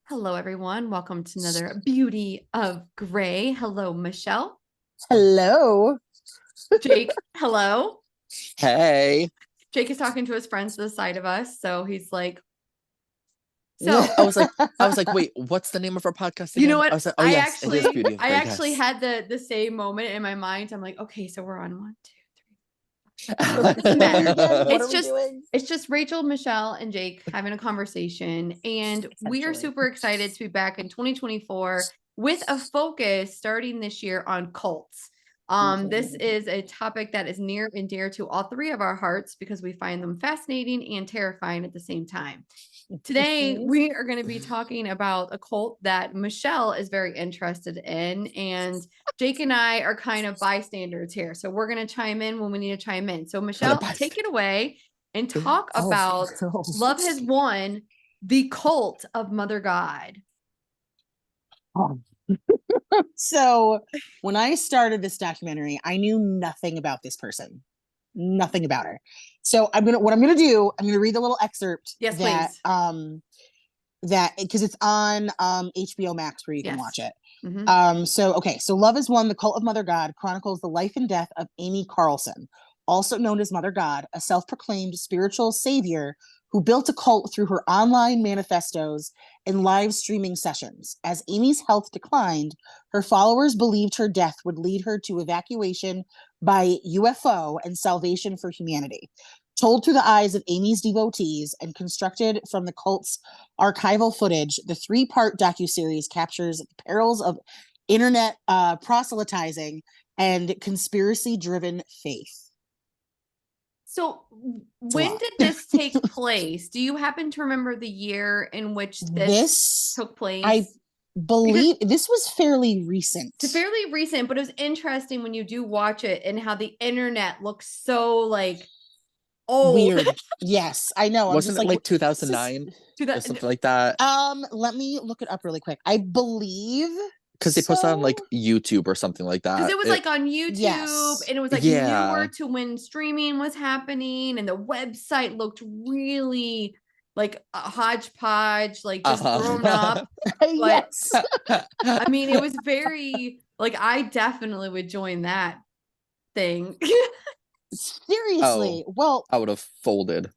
Hello, everyone. Welcome to another Beauty of Gray. Hello, Michelle. Hello. Jake, hello. Hey. Jake is talking to his friends to the side of us. So he's like, I so was like, wait, what's the name of our podcast again? you know what? I was like, oh yes, it is Beauty of I Grey. actually Yes. had the same moment in my mind. I'm like, okay, so we're on one, two. What are It's we just doing? it's just Rachel, Michelle, and Jake having a conversation. And we are Essentially. super excited to be back in 2024 with a focus starting this year on cults. This is a topic that is near and dear to all three of our hearts because we find them fascinating and terrifying at the same time. Today, we are going to be talking about a cult that Michelle is very interested in, and Jake and I are kind of bystanders here. So we're going to chime in when we need to chime in. So, Michelle, take it away and talk about Love Has Won, the cult of Mother God. So when I started this documentary, I knew nothing about this person. Nothing about her. So I'm gonna read the little excerpt Yes, that please. that because it's on HBO Max where you can Yes. watch it. Mhm. So Love Has Won, the Cult of Mother God chronicles the life and death of Amy Carlson, also known as Mother God, a self-proclaimed spiritual savior who built a cult through her online manifestos and live streaming sessions. As Amy's health declined, her followers believed her death would lead her to evacuation by UFO and salvation for humanity. Told through the eyes of Amy's devotees and constructed from the cult's archival footage, the three-part docuseries captures the perils of internet proselytizing and conspiracy-driven faith. So, when did this take place? Do you happen to remember the year in which this took place? I believe this was fairly recent. It's fairly recent, but it was interesting when you do watch it and how the internet looks so like old. Weird. Yes, I know. Wasn't it like 2009 or something like that? Let me look it up really quick. I believe because they posted on like YouTube or something like that. Because it was like on YouTube, yes. and it was like newer to when streaming was happening, and the website looked really like a hodgepodge, like just grown up. But yes. I mean, it was very like I definitely would join that thing. Seriously. Well, I would have folded.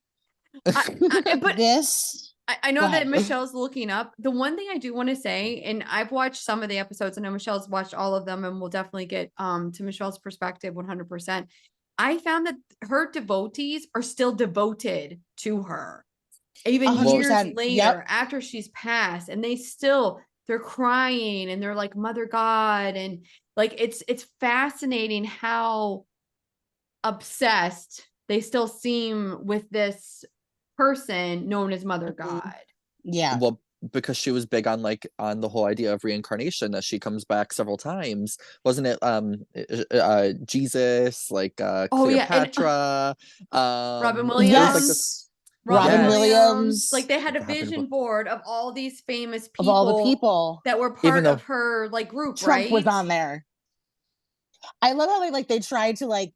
But this. I know that Michelle's looking up. The one thing I do want to say, and I've watched some of the episodes, I know Michelle's watched all of them, and we'll definitely get to Michelle's perspective 100%. I found that her devotees are still devoted to her, even 100%. years later after she's passed, and they're crying and they're like, Mother God, and like it's fascinating how obsessed they still seem with this person known as Mother God. Yeah. Well, because she was big on the whole idea of reincarnation, that she comes back several times. Wasn't it Jesus, like Cleopatra, Robin Williams. Yes. Robin Williams. Like they had a vision board of all these famous people, of all the people that were part of her like group. Trump right? was on there. I love how they tried to like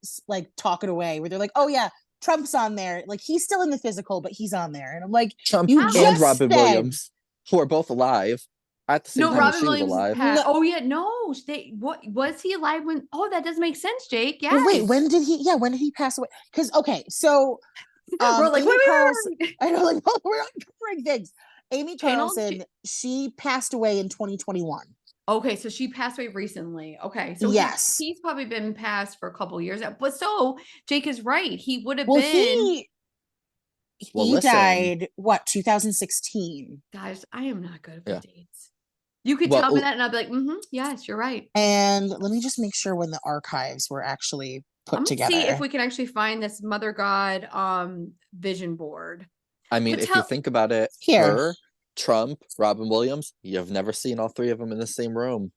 talk it away, where they're like, oh yeah, Trump's on there, like he's still in the physical, but he's on there. And I'm like, Trump and Robin Williams, who are both alive at the same time. Robin Williams was alive. Oh yeah, no, what was he alive when? Oh, that does make sense, Jake. Yeah. Well, wait, when did he pass away? Because so we're like, Amy Carlson, I know, like we're not covering things. Amy Carlson, she passed away in 2021. Okay, so she passed away recently. Okay, so yes, he's probably been passed for a couple of years. But so Jake is right. He would have been. He died 2016. Guys, I am not good with dates. You could tell me that, and I'd be like, yes, you're right. And let me just make sure when the archives were actually put together. See if we can actually find this Mother God vision board. I mean, if you think about it, her, Trump, Robin Williams, you've never seen all three of them in the same room.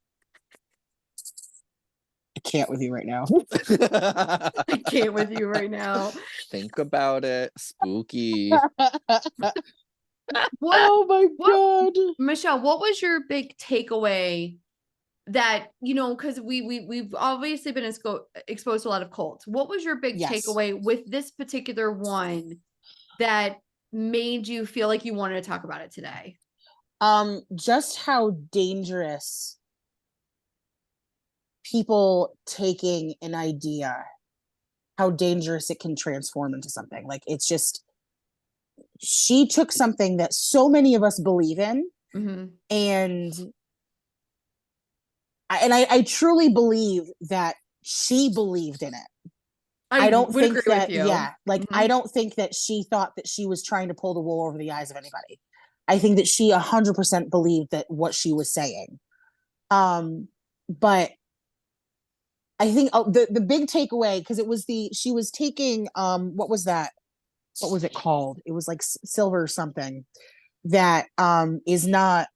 I can't with you right now. I can't with you right now. Think about it. Spooky. Oh my God. Michelle, what was your big takeaway that, because we've obviously been exposed to a lot of cults. What was your big takeaway with this particular one that made you feel like you wanted to talk about it today? Just how dangerous people taking an idea, how dangerous it can transform into something. Like, it's just, she took something that so many of us believe in, and I truly believe that she believed in it. I don't would think agree with that, you. yeah, like, I don't think that she thought that she was trying to pull the wool over the eyes of anybody. I think that she 100% believed that what she was saying. But I think the big takeaway, because she was taking, what was that? What was it called? It was like silver or something that is not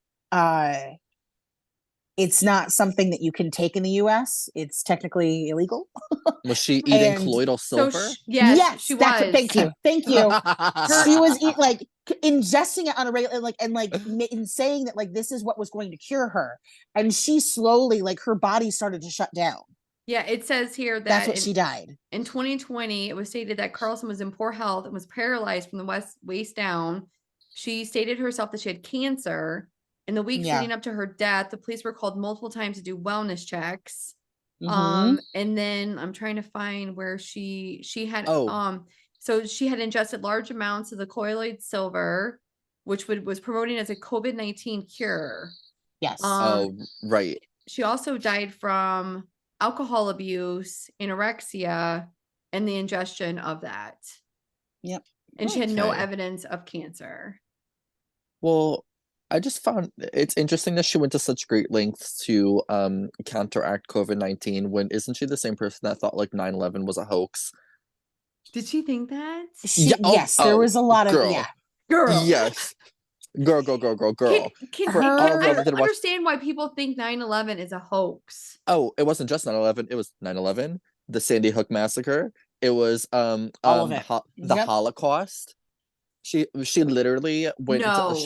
it's not something that you can take in the US. It's technically illegal. Was she eating colloidal silver? Yes, she that's was. what, thank you. She was like ingesting it on a regular, like, and like in saying that like this is what was going to cure her, and she slowly, like, her body started to shut down. Yeah, it says here that that's what she died. In 2020, it was stated that Carlson was in poor health and was paralyzed from the waist down. She stated herself that she had cancer. In the weeks leading up to her death, the police were called multiple times to do wellness checks. And then I'm trying to find where she had so she had ingested large amounts of the colloid silver, which was promoting as a COVID-19 cure. Yes. Right. She also died from alcohol abuse, anorexia, and the ingestion of that. Yep. And she had no evidence of cancer. Well, I just found it's interesting that she went to such great lengths to counteract COVID-19 when isn't she the same person that thought like 9/11 was a hoax? Did she think that? Yes, there was a lot of girl. Yes. Girl. I don't understand why people think 9/11 is a hoax. Oh, it wasn't just 9/11. It was 9/11, the Sandy Hook massacre. It was all of it. The Holocaust. She literally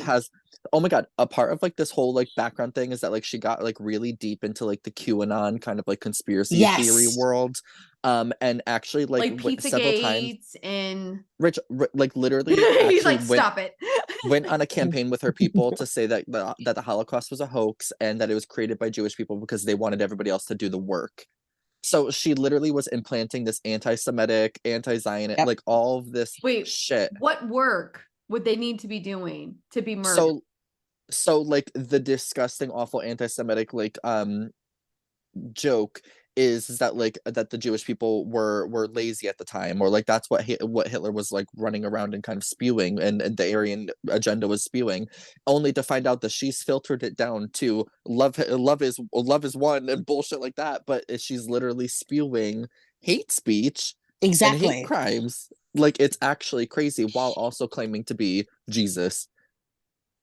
has, oh my god, a part of like this whole like background thing is that like she got like really deep into like the QAnon kind of like conspiracy theory world, and actually like several times and like literally he's like, stop it. Went on a campaign with her people to say that the Holocaust was a hoax and that it was created by Jewish people because they wanted everybody else to do the work. So she literally was implanting this anti-Semitic, anti-Zionist, like all of this shit. What work would they need to be doing to be murdered? So like the disgusting, awful anti-Semitic like joke is that like that the Jewish people were lazy at the time, or like that's what Hitler was like running around and kind of spewing, and the Aryan agenda was spewing, only to find out that she's filtered it down to love is one and bullshit like that, but she's literally spewing hate speech and hate crimes. Like, it's actually crazy while also claiming to be Jesus.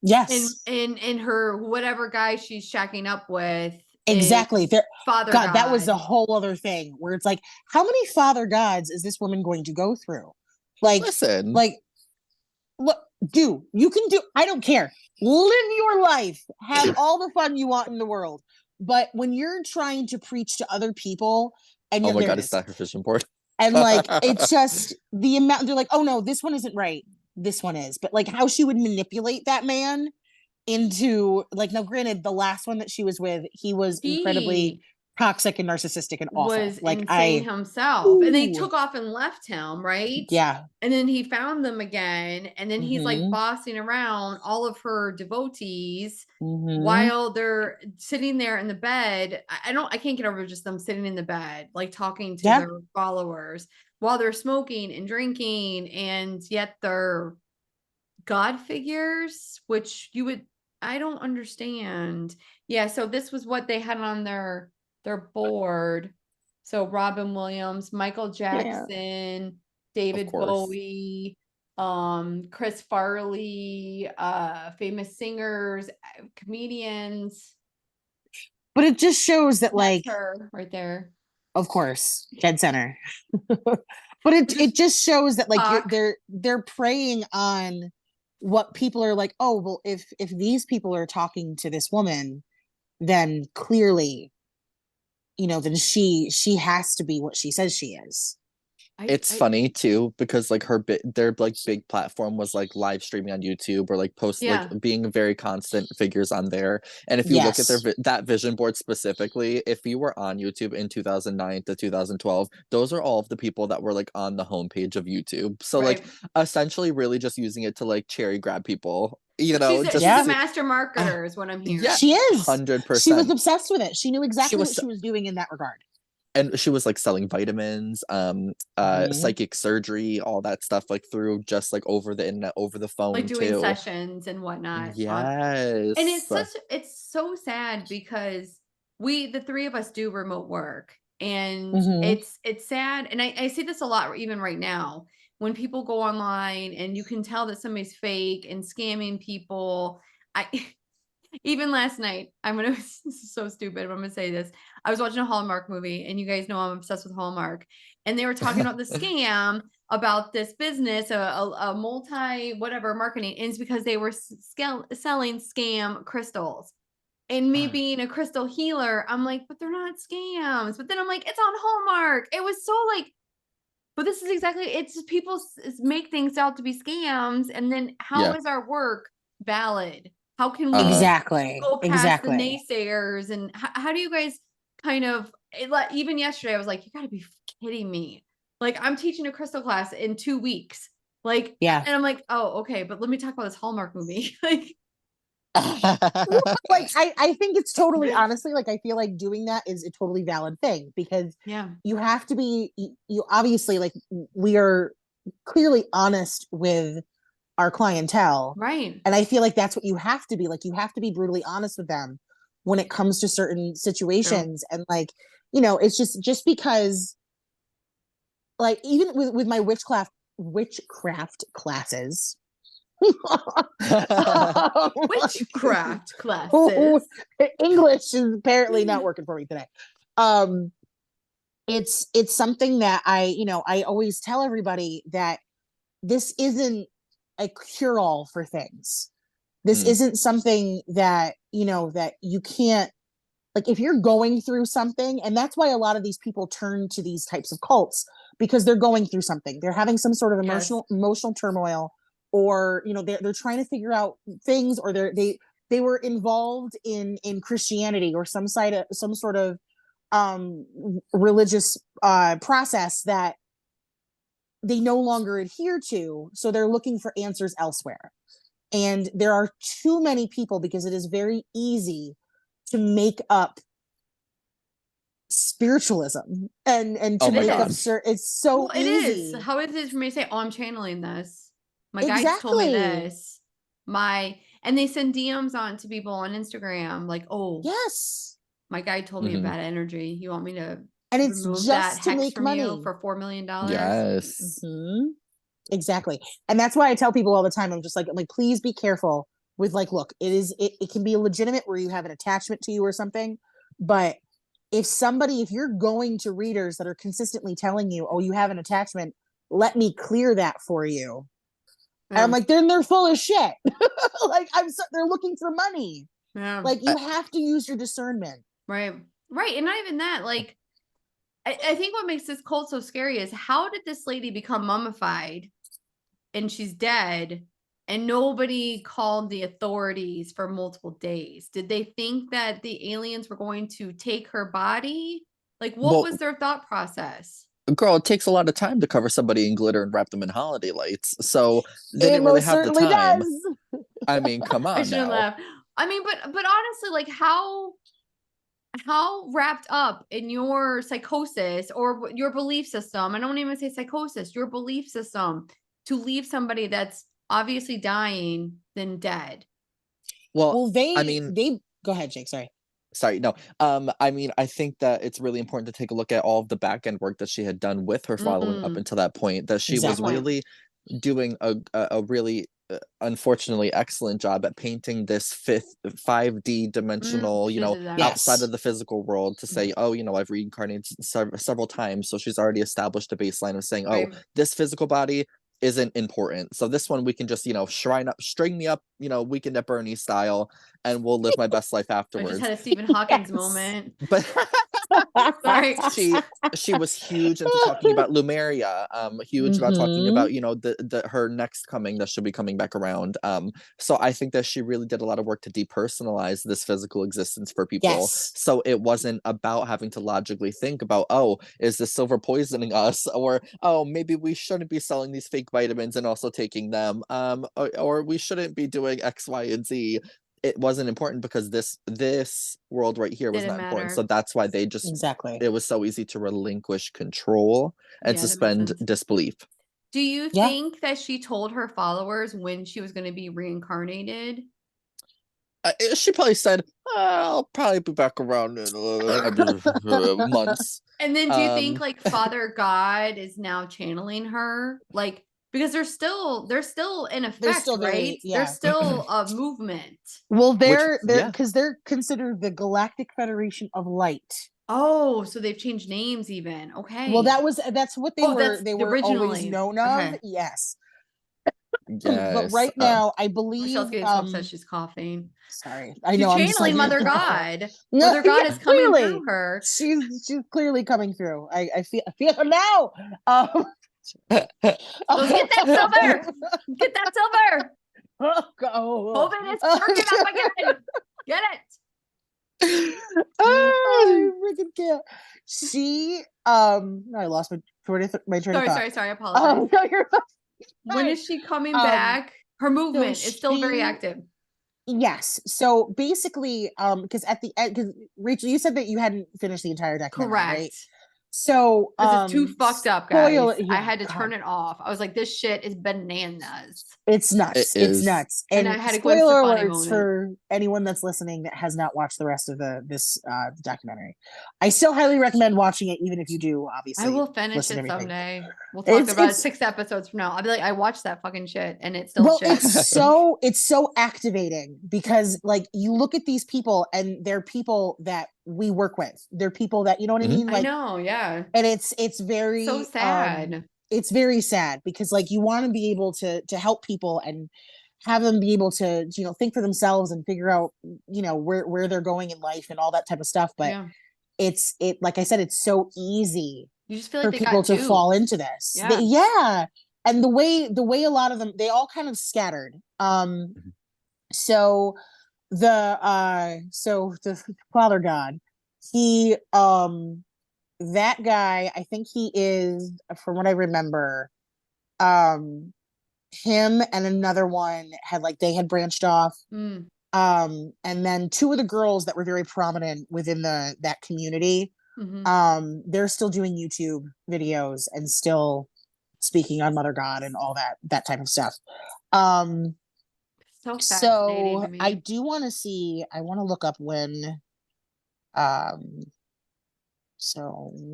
Yes. And her whatever guy she's shacking up with. Exactly. Father God, that was a whole other thing where it's like, how many father gods is this woman going to go through? Like, listen, like, look, you can do, I don't care. Live your life. Have all the fun you want in the world. But when you're trying to preach to other people and oh my god, it's sacrificial board. And like, it's just the amount, they're like, oh no, this one isn't right. This one is. But like how she would manipulate that man into, like, now granted, the last one that she was with, he was incredibly toxic and narcissistic and awful. Was like insane himself. And they took off and left him, right? Yeah. And then he found them again, and then he's like bossing around all of her devotees while they're sitting there in the bed. I can't get over just them sitting in the bed, like talking to their followers while they're smoking and drinking, and yet they're God figures, which I don't understand. Yeah, so this was what they had on their board. So Robin Williams, Michael Jackson, David Bowie, Chris Farley, famous singers, comedians. But it just shows that, like, her right there, of course, dead center. But it just shows that, like, they're preying on what people are like. Oh, well, if these people are talking to this woman, then clearly, then she has to be what she says she is. It's funny too because like their like big platform was like live streaming on YouTube or like post like Yeah, being very constant figures on there. And if you look at Yes. that vision board specifically, if you were on YouTube in 2009 to 2012, those are all of the people that were like on the homepage of YouTube. So like right. essentially really just using it to like cherry grab people, you But know, she's just a Yeah. master marketer, is what I'm yeah, hearing. She is. She was 100%. obsessed with it. She knew She exactly what was she was doing in that regard. and she was like selling vitamins, Mhm. psychic surgery, all that stuff like through just like over the internet, over the Like phone doing too. sessions and whatnot. And Yes. it's so sad because the three of us do remote work, and Mhm. it's sad. And I see this a lot even right now when people go online and you can tell that somebody's fake and scamming people. I even last night, this is so stupid, but I'm gonna say this. I was watching a Hallmark movie, and you guys know I'm obsessed with Hallmark. And they were talking about the scam about this business, a multi whatever marketing, and it's because they were selling scam crystals. And me being a crystal healer, I'm like, but they're not scams. But then I'm like, it's on Hallmark. It was so like, but this is exactly, it's just people make things out to be scams. And then how Yeah. is our work valid? How can Uh-huh. we Exactly. go past the Exactly. naysayers? And how do you guys kind of, even yesterday, I was like, you gotta be kidding me. Like, I'm teaching a crystal class in 2 weeks. Like, Yeah. and I'm like, oh, okay, but let me talk about this Hallmark movie. Like, Like I think it's totally, honestly, like I feel like doing that is a totally valid thing because yeah, you have to be, you obviously, like, we are clearly honest with our clientele, right. and I feel like that's what you have to be. Like, you have to be brutally honest with them when it comes to certain True. situations. And like, it's just because, like, even with my witchcraft classes, Witchcraft classes. English is apparently not working for me today. um it's something that I always tell everybody that this isn't a cure-all for things. This Mm. isn't something that that you can't, like, if you're going through something. And that's why a lot of these people turn to these types of cults, because they're going through something. They're having some sort of Yes. emotional turmoil, or they're trying to figure out things, or they were involved in Christianity or some sort of religious process that they no longer adhere to, so they're looking for answers elsewhere. And there are too many people, because it is very easy to make up spiritualism and to Oh It my make up God. is. it's so Well, it is. easy. How is it for me to say, oh, I'm channeling this? My guides told me Exactly. this. And they send DMs on to people on Instagram, like, oh, Yes. my guide told me Mhm. bad energy. You want me to And it's remove that just to hex make from you money. for $4 million? Yes. Hmm. Exactly. And that's why I tell people all the time, I'm like, please be careful with, like, look, it can be legitimate where you have an attachment to you or something. But if you're going to readers that are consistently telling you, oh, you have an attachment, let me clear that for you. And I'm Yeah. like, then they're full of shit. Like, they're looking for money. Yeah. Like, you have to use your discernment. Right. Right. And not even that, like, I think what makes this cult so scary is, how did this lady become mummified and she's dead and nobody called the authorities for multiple days? Did they think that the aliens were going to take her body? Like, what Well, was their thought process? girl, it takes a lot of time to cover somebody in glitter and wrap them in holiday lights. So they It didn't really most have the certainly time. does. I mean, come I on shouldn't now. laugh. I mean, but honestly, like, how wrapped up in your psychosis or your belief system, I don't even say psychosis, your belief system, to leave somebody that's obviously dying than dead. Well, Well, I mean, they go ahead, Jake. Sorry. sorry, no. I mean, I think that it's really important to take a look at all of the back end work that she had done with her following up Mm, until that point, that she good was Exactly. point. really doing a really unfortunately excellent job at painting this 5D dimensional, She did that. outside Yes. of the physical world, to say, oh, I've reincarnated several times. So she's already established a baseline of saying, oh, Right. this physical body isn't important. So this one we can just, string me up, Weekend at Bernie style, and we'll live my best life I just afterwards. had a Stephen Hawkins Yes. moment. But Sorry. She was huge into talking about Lumeria, huge about talking about, the her next coming that she'll be coming back around. So I think that she really did a lot of work to depersonalize this physical existence for people. Yes. So it wasn't about having to logically think about, oh, is the silver poisoning us? Or, oh, maybe we shouldn't be selling these fake vitamins and also taking them. Or we shouldn't be doing X, Y, and Z. It wasn't important because this world right here was Didn't not important. matter. So that's why they just Exactly. it was so easy to relinquish control and Yeah, that makes suspend sense. disbelief. Do you Yeah. think that she told her followers when she was going to be reincarnated? She probably said, I'll probably be back around in months. And then do you think like Father God is now channeling her? Like, because they're still in effect, still very- right? yeah. There's still a movement. Well, they're yeah. because they're considered the Galactic Federation of Light. Oh, so they've changed names even. Okay. Well, that's what they were. That's They were always originally. known of. Okay. Yes. Yes. But right now, I believe. Michelle's getting so upset she's coughing. Sorry, I She's know. I'm channeling just like, Mother God. No, Mother God yeah, is coming clearly. through her. She's clearly coming through. I feel her now. Let's get that silver. Get that silver. Oh, Open it's working up again. Get it. I freaking can't. She I lost my train of thought. Sorry, I apologize. No, you're fine. When is she coming back? Her movement is still very active. Yes. So basically, because at the end, because Rachel, you said that you hadn't finished the entire documentary, Correct. right? So this is too fucked up, guys. I had to turn it off. I was like, this shit is bananas. It's nuts. It's nuts. And I had a spoiler funny alerts moment. for anyone that's listening that has not watched the rest of this documentary. I still highly recommend watching it, even if you do, obviously. I will finish it everything. someday. We'll talk about it 6 episodes from now. I'll be like, I watched that fucking shit, and it's still shit. It's so activating because, like, you look at these people, and they're people that we work with. They're people that, you know what I mean? Like, I know, yeah. And it's very so sad. It's very sad because, like, you want to be able to help people and have them be able to, think for themselves and figure out, where they're going in life and all that type of stuff. But it's like I said, it's so easy you just feel for like people to fall into this. And the way a lot of them, they all kind of scattered. So the Father God, he that guy, I think he is, from what I remember, him and another one they had branched off. And then 2 of the girls that were very prominent within that community, they're still doing YouTube videos and still speaking on Mother God and all that type of stuff. So I do want to look up when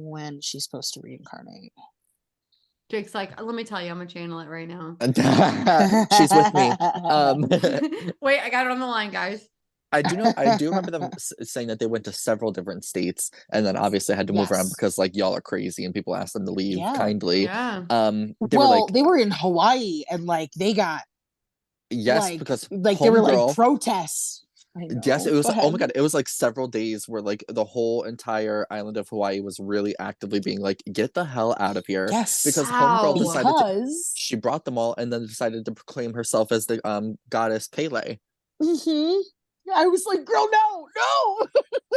when she's supposed to reincarnate. Jake's like, let me tell you, I'm gonna channel it right now. She's with me. Wait, I got it on the line, guys. I do remember them saying that they went to several different states and then obviously had to move around because, like, y'all are crazy and people asked them to leave kindly. They were in Hawaii and, like, they got because they were like protests. Yes, it was. Oh my god, it was like several days where, like, the whole entire island of Hawaii was really actively being like, "Get the hell out of here!" Yes, because Homegirl decided she brought them all and then decided to proclaim herself as the goddess Pele. I was like, "Girl, no! What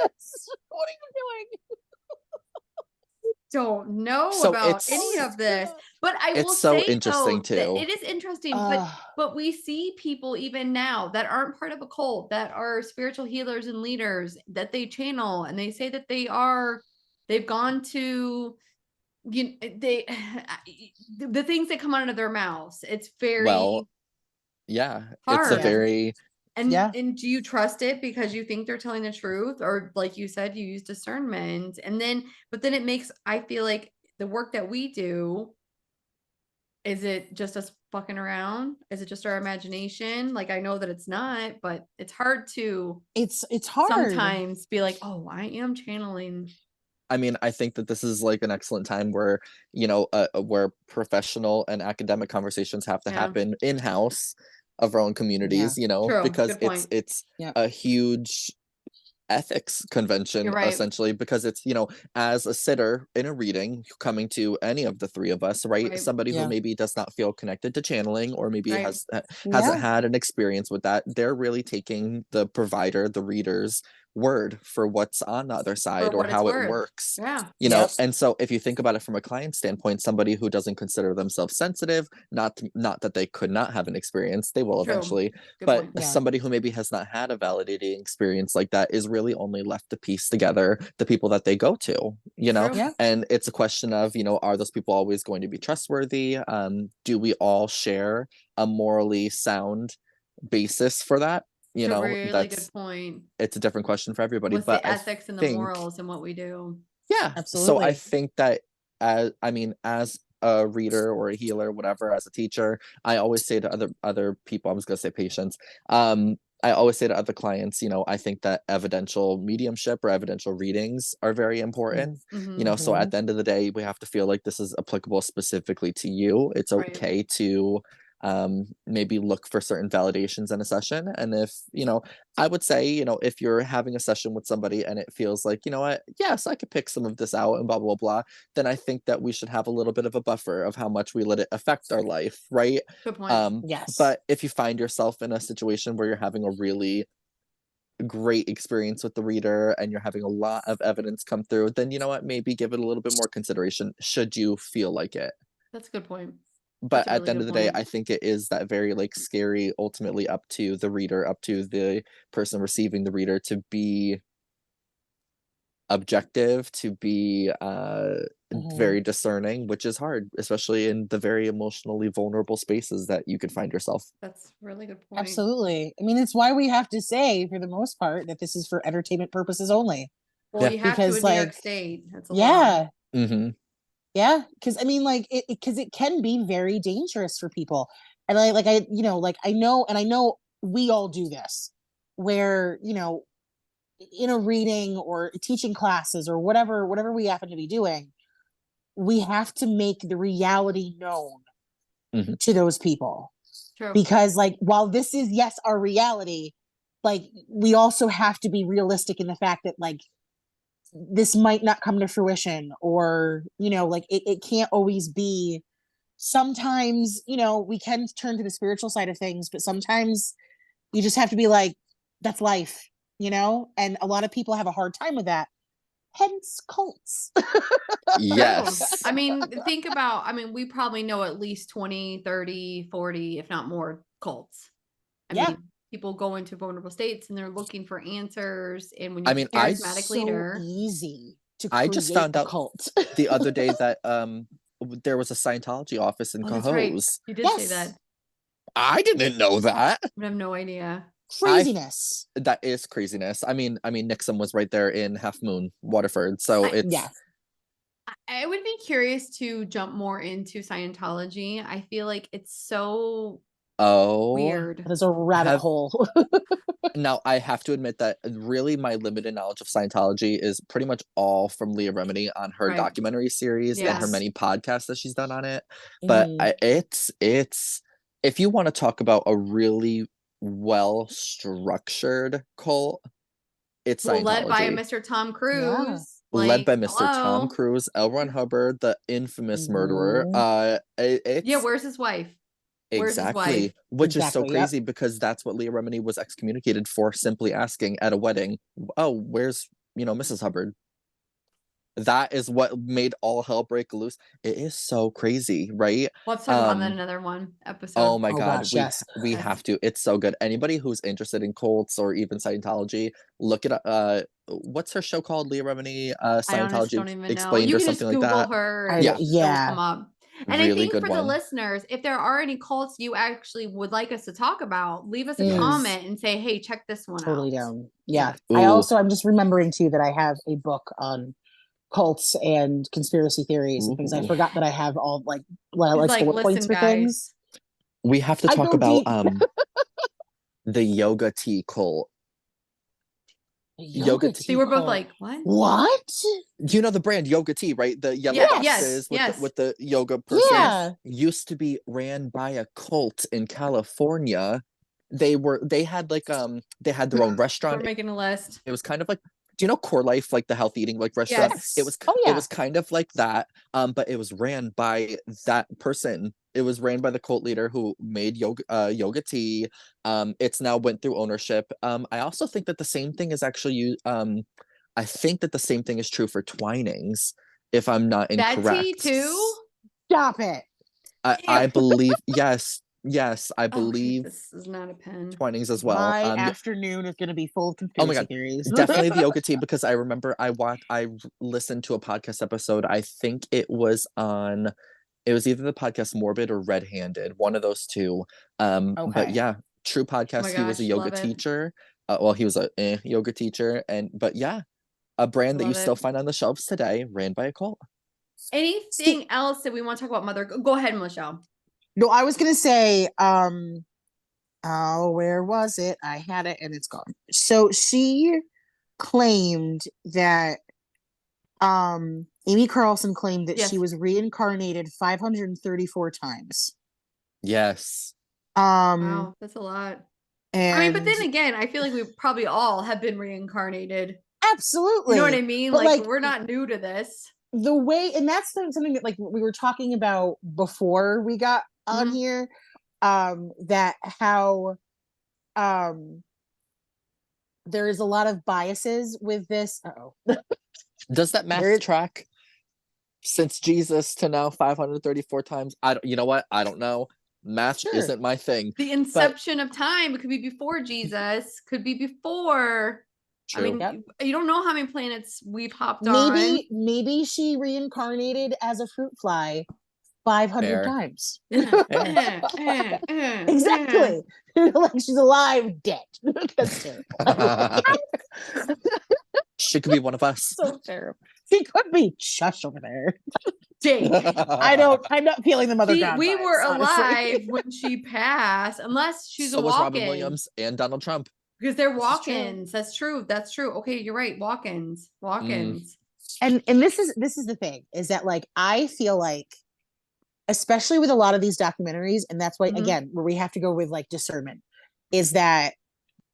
are you doing?" Don't know about any of this, but I will so say interesting though, too. it is interesting, but we see people even now that aren't part of a cult, that are spiritual healers and leaders, that they channel and they say that they've gone to, the things that come out of their mouths. It's very hard. It's a very And do you trust it because you think they're telling the truth, or like you said, you use discernment, but then it makes, I feel like the work that we do, is it just us fucking around? Is it just our imagination? Like, I know that it's not, but it's hard to it's hard sometimes be like, oh, I am channeling. I mean, I think that this is like an excellent time where, where professional and academic conversations have to happen in-house of our own communities, True. because Good point. it's a huge ethics convention, You're right. essentially, because it's, you know, as a sitter in a reading coming to any of the three of us, right? Right. Somebody who Yeah. maybe does not feel connected to channeling, or maybe Right. hasn't Yeah. had an experience with that, they're really taking the provider, the reader's word for what's on the other side, or what it's how it worth. works. Yeah. You know, Yep. and so if you think about it from a client standpoint, somebody who doesn't consider themselves sensitive, not that they could not have an experience, they will True. eventually, Good but point. Yeah. somebody who maybe has not had a validating experience like that is really only left to piece together the people that they go to, you know. True. Yeah. And it's a question of, you know, are those people always going to be trustworthy? Do we all share a morally sound basis for that? You It's a know, really good point. it's a different question for everybody. What's But the I ethics and the think, morals in what we do? yeah, so I Absolutely. think that, as a reader or a healer, whatever, as a teacher, I always say to other people, I was gonna say patients, I always say to other clients, you know, I think that evidential mediumship or evidential readings are very important. Mm-hmm. You know, so Mhm. at the end of the day, we have to feel like this is applicable specifically to you. It's Right. okay to maybe look for certain validations in a session. And if, you know, I would say, you know, if you're having a session with somebody and it feels like, you know what, yes, I could pick some of this out and blah, blah, blah, then I think that we should have a little bit of a buffer of how much we let it affect our life, right? Good point. Yes. But if you find yourself in a situation where you're having a really great experience with the reader and you're having a lot of evidence come through, then you know what, maybe give it a little bit more consideration should you feel like it. That's a good point. But That's a at really the end good of the day, point. I think it is that very like scary, ultimately up to the reader, up to the person receiving the reader to be objective, to be Mhm. very discerning, which is hard, especially in the very emotionally vulnerable spaces that you could find yourself. That's a really good point. Absolutely. I mean, it's why we have to say, for the most part, that this is for entertainment purposes only. Well, Yeah. you have to Because, in New York like, State. That's a law. yeah, Mm-hmm. yeah. Because I mean, like, because it can be very dangerous for people. And I, you know, like I know we all do this, where, you know, in a reading or teaching classes or whatever we happen to be doing, we have to make the reality known Mm-hmm. to those people. True. Because, like, while this is, yes, our reality, like, we also have to be realistic in the fact that, like, this might not come to fruition, or, you know, like, it can't always be. Sometimes, you know, we can turn to the spiritual side of things, but sometimes you just have to be like, that's life, you know? And a lot of people have a hard time with that. Hence cults. Yes. I mean, think about, I mean, we probably know at least 20, 30, 40, if not more cults. I Yeah. mean, people go into vulnerable states and they're looking for answers. And when I you're mean, a charismatic So leader, easy to I just create found a out cult. the other day that there was a Scientology office in oh, that's right. Cohoes. You did say Yes. that. I didn't know that. I have no idea. Craziness. That is craziness. I mean, Nixon was right there in Half Moon, Waterford. So it's Yeah. I would be curious to jump more into Scientology. I feel like it's so weird. That is a rabbit have hole. now I have to admit that really my limited knowledge of Scientology is pretty much all from Leah Remini on her Right. documentary series and her Yes. many podcasts that she's done on it. But Mhm. it's if you want to talk about a really well structured cult, it's Well, led by a Scientology. Mr. Tom Yeah. Cruise. Led Like, by Mr. Tom hello. Cruise, L. Ron Hubbard, the infamous murderer. Mhm. Yeah, It's where's his wife? Where's his wife? exactly, which is so Exactly. Yep. crazy because that's what Leah Remini was excommunicated for, simply asking at a wedding, "Oh, where's, you know, Mrs. Hubbard?" That is what made all hell break loose. It is so crazy, right? We'll have to talk about that in another one Oh episode. my Oh God, gosh, yes. we That's have to. It's so good. Anybody who's interested in cults or even Scientology, look it up. What's her show called? Leah Remini, I honestly Scientology don't even know. Explained You or can something just like Google that. her I and Yeah, it will yeah. come up. And I really think good for the one. listeners, if there are any cults you actually would like us to talk about, leave us a Mm. comment and say, hey, check this one Totally out. down. Yeah. Ooh, I'm just remembering too that I have a book on cults and conspiracy theories and things. I ooh. forgot that I have all It's like like, bullet points listen, for things. guys. We have to I talk go about deep. the yoga tea cult. Yoga Yoga tea. See, tea we're both cult. like, what? What? You know the brand Yoga Tea, right? The yellow Yeah, boxes yes. with the yoga person Yeah. used to be ran by a cult in California they had their own We're restaurant. making a list. It was kind of like, do you know Core Life, like the healthy eating like restaurant? Yes. It was Oh, it yeah. was kind of like that, but it was ran by that person. It was ran by the cult leader who made yoga tea. It's now went through ownership. I also think that the same thing is actually I think that the same thing is true for Twinings, if I'm not That incorrect. tea too? Stop it. I believe yes, I Okay, believe this is not a pen. Twinings as well. My afternoon is going to be full of Oh my conspiracy God. theories. Definitely the yoga tea, because I remember I listened to a podcast episode. I think it was either the podcast Morbid or Red Handed, one of those two. But Okay. yeah, true podcast. Oh my He was a gosh, yoga love it. teacher. Well, he was a yoga teacher, but yeah, a brand that you Love still it. find on the shelves today, ran by a cult. Anything else that we want to talk about Mother? Go ahead, Michelle. No, I was going to say, oh, where was it? I had it and it's gone. So she claimed that Amy Carlson claimed that Yes. she was reincarnated 534 times. Yes. Wow, that's a lot. And I mean, but then again, I feel like we probably all have been reincarnated. absolutely. You know what I mean? But, Like, we're not new to this. The way, and that's something that like we were talking about before we got on Mhm. here, that how there is a lot of biases with this. Does that math track since Jesus to now 534 times? You know what? I don't know. Math isn't my thing. The inception of time, it could be before Jesus, could be before. True. I mean, you don't know how many planets we've hopped maybe, on. Maybe she reincarnated as a fruit fly 500 times. Exactly. Like she's alive, dead. That's terrible. She could be one of us. So terrible. She could be. Shush over there. Jake. I'm not feeling the mother god We vibes, were honestly. alive when she passed, unless she's so a was walk-in. Robin Williams and Donald Trump. Because they're walk-ins. That's true. That's true. Okay, you're right. Walk-ins. Walk-ins. And this is the thing, is that like I feel like, especially with a lot of these documentaries, and that's why again where we have to go with like discernment, is that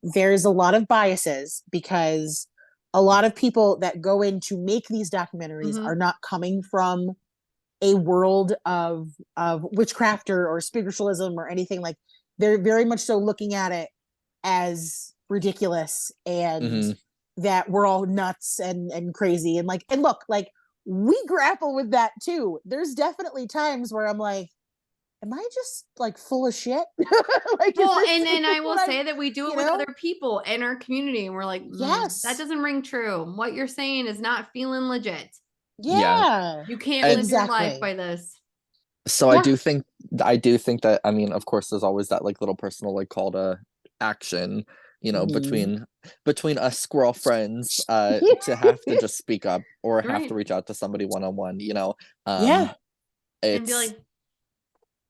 there's a lot of biases, because a lot of people that go in to make these documentaries are not coming from a world of witchcraft or spiritualism or anything. Like, they're very much so looking at it as ridiculous, and that we're all nuts and crazy, and look, like, we grapple with that too. There's definitely times where I'm like, am I just like full of shit? Like, well, and I will say that we do it with other people in our community, and we're like, yes, that doesn't ring true. What you're saying is not feeling legit. Yeah. You can't live your life by this. So I do think that, I mean, of course, there's always that like little personal like call to action, you know, between us squirrel friends, to have to just speak up or have to reach out to somebody one-on-one, you know. And it's be like,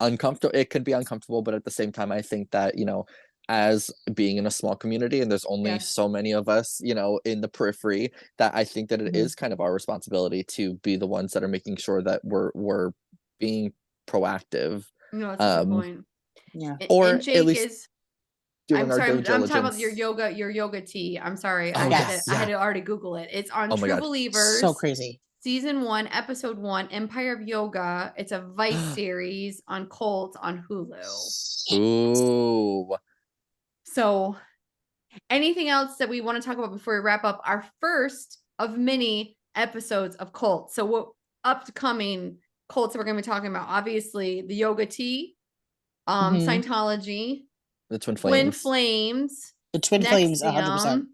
uncomfortable. It could be uncomfortable, but at the same time, I think that, you know, as being in a small community and there's only so many of us, you know, in the periphery, that I think that it is kind of our responsibility to be the ones that are making sure that we're being proactive. No, that's a good point. Yeah. Or and Jake at least doing our due diligence. I'm talking about your yoga tea. I'm sorry. Oh, I had to already Google it. It's on True Believers. So crazy. Season 1, episode 1, Empire of Yoga. It's a Vice series on Cult on Hulu. Ooh. So, anything else that we want to talk about before we wrap up our first of many episodes of Cult? So, what upcoming cults that we're going to be talking about? Obviously, the yoga tea, Scientology, the Twin Flames, the Twin Flames, 100%.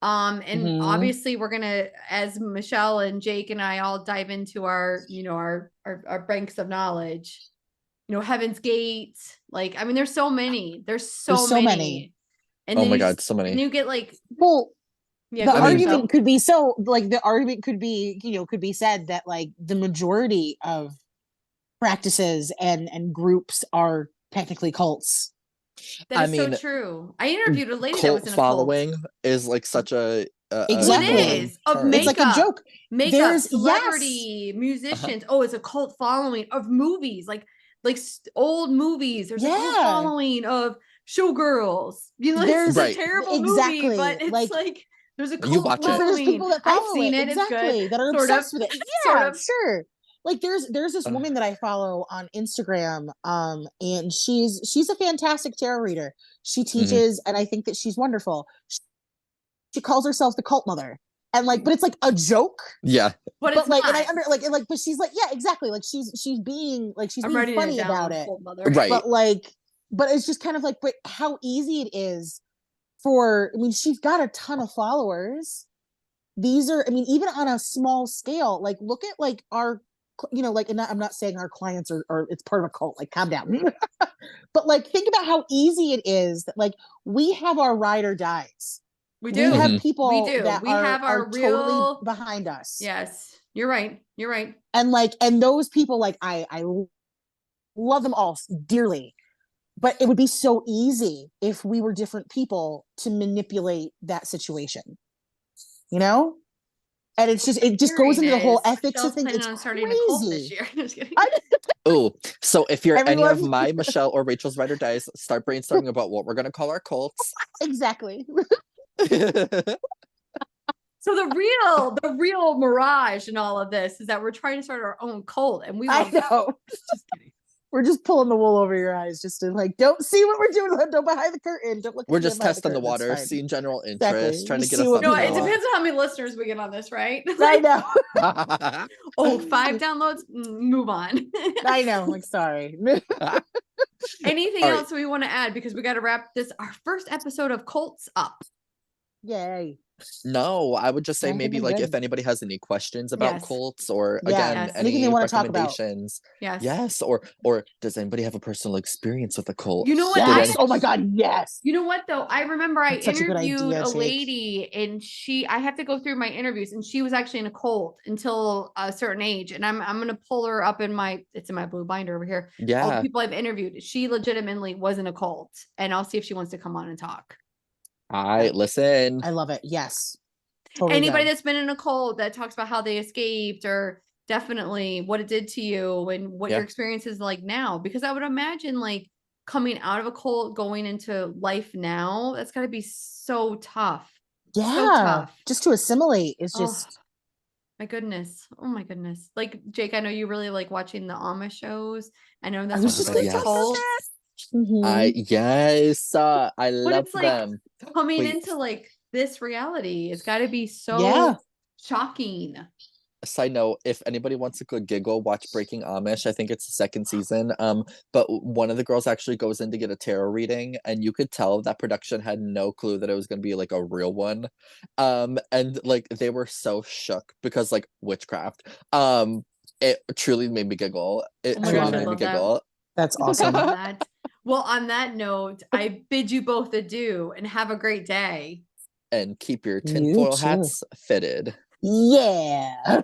And obviously we're gonna, as Michelle and Jake and I all dive into our, you know, our banks of knowledge, you know, Heaven's Gate. Like, I mean, there's so many. There's so many. And oh my God, so many. And you get like, well, yeah, the argument could be could be, you know, could be said that like the majority of practices and groups are technically cults. That is so true. I interviewed a lady that was in a following cult. is like such a exactly. Well, it is of makeup. It's like a joke. Makeup, celebrity, musicians. Oh, it's a cult following of movies, like old movies. There's a cult following of Showgirls. You know, There's- it's Right. a terrible Exactly, movie, but it's like, there's a You cult watch it. But there's following. people that I've follow seen it, it. exactly, It's good. that are Sort of. obsessed with it. Sort Yeah, of. sure. Like there's this Ugh. woman that I follow on Instagram, and she's a fantastic tarot reader. She teaches, and I think that she's wonderful. She calls herself the cult mother, and like, but it's like a joke. Yeah. But But it's like, not. and I under like, but she's like, yeah, exactly. Like she's being like she's I'm being writing funny it down, about it. Cold Mother. Right. But like, but it's just kind of like, but how easy it is for. I mean, she's got a ton of followers. These are, I mean, even on a small scale, like look at like our, you know, like, and I'm not saying our clients are it's part of a cult, like calm down. But like think about how easy it is that like we have our ride or dies. We do. We have Mhm. people We do. that We are, have our are totally real- behind us. Yes. You're right. You're right. And like, and those people, like I love them all dearly. But it would be so easy if we were different people to manipulate that situation. You know? And it's just, it just goes into the whole ethics of Michelle's things. planning It's on starting a cult this crazy. year. Just kidding. Oh, so if you're any of Everyone- my Michelle or Rachel's ride or dies, start brainstorming about what we're gonna call our cults. Exactly. So the real mirage in all of this is that we're trying to start our own cult, and we I want. know. Just kidding. We're just pulling the wool over your eyes just to like, don't see what we're doing. Don't behind the curtain. Don't look. We're at me just behind testing the curtain, it's water, fine. seeing general interest, Exactly. trying to Just get see a what No, people it thumbnail. depends on how many listeners we get on this, right? I know. Oh, 5 downloads. Move on. I know. Like, sorry. Anything All right. else we want to add, because we got to wrap this our first episode of cults up. Yay. No, I would just say I think maybe I'm like good. if anybody has any questions about Yes. cults or Yeah, again yes. Anything any they wanna talk about. recommendations. Yes. Yes, or does anybody have a personal experience with a cult? You know what? Did I- Yes. Oh my God. Yes. You know what though? I remember I That's such a good interviewed idea, a Jake. lady, and I have to go through my interviews, and she was actually in a cult until a certain age. And I'm gonna pull her up it's in my blue binder over here. All the Yeah. people I've interviewed. She legitimately was in a cult, and I'll see if she wants to come on and talk. I listen. I love it. Yes. Totally Anybody down. that's been in a cult that talks about how they escaped, or definitely what it did to you and what Yeah. your experience is like now, because I would imagine like coming out of a cult, going into life now, that's got to be so tough. Yeah. So tough. Just to assimilate is Oh, just. my goodness. Oh my goodness. Like Jake, I know you really like watching the Amish shows. I know that's I was what just really gonna talk about cults. Mhm. yes, I But love it's like them. coming Wait. into like this reality. It's got to be so Yeah. shocking. Side note, if anybody wants a good giggle, watch Breaking Amish. I think it's the second season. But one of the girls actually goes in to get a tarot reading, and you could tell that production had no clue that it was gonna be like a real one. And like they were so shook because like witchcraft. It truly made me giggle. It Oh my truly gosh, I made me love that. giggle. That's I awesome. love that. Well, on that note, I bid you both adieu and have a great day. And keep your You tinfoil too. hats fitted. Yeah.